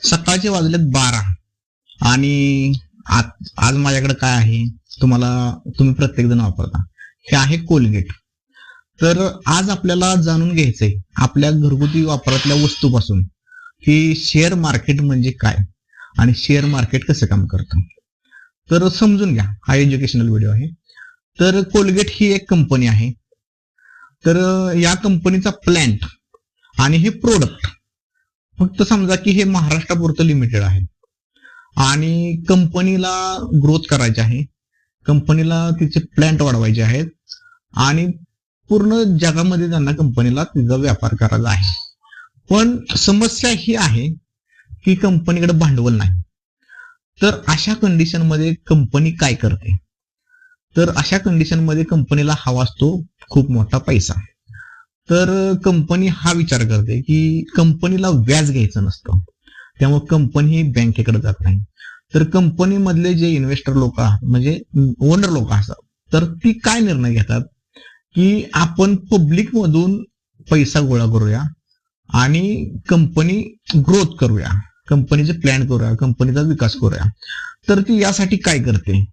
सकाळचे वाजलेत 12 आणि आज माझ्याकडे काय आहे, तुम्ही प्रत्येक जण वापरता, हे आहे कोलगेट. तर आज आपल्याला जाणून घ्यायचंय आपल्या घरगुती वापरातल्या वस्तूपासून की शेअर मार्केट म्हणजे काय आणि शेअर मार्केट कसं काम करतं. तर समजून घ्या, हा एज्युकेशनल व्हिडिओ आहे. तर कोलगेट ही एक कंपनी आहे. तर या कंपनीचा प्लॅन्ट आणि हे प्रोडक्ट फक्त समजा की हे महाराष्ट्रापुरतं लिमिटेड आहे आणि कंपनीला ग्रोथ करायची आहे, कंपनीला तिचे प्लॅन्ट वाढवायचे आहेत आणि पूर्ण जगामध्ये त्यांना कंपनीला तिचा व्यापार करायचा आहे. पण समस्या ही आहे की कंपनीकडे भांडवल नाही. तर अशा कंडिशन मध्ये कंपनी काय करते, तर अशा कंडिशन मध्ये कंपनीला हवा असतो खूप मोठा पैसा. तर कंपनी हा विचार करते की कंपनीला व्याज घ्यायचं नसतं, त्यामुळे कंपनी ही बँकेकडे जात नाही. तर कंपनी मधले जे इन्व्हेस्टर लोक म्हणजे ओनर लोक असतात, तर ती काय निर्णय घेतात की आपण पब्लिक मधून पैसा गोळा करूया आणि कंपनी ग्रोथ करूया, कंपनीचे प्लॅन करूया, कंपनीचा विकास करूया. तर ती यासाठी काय करते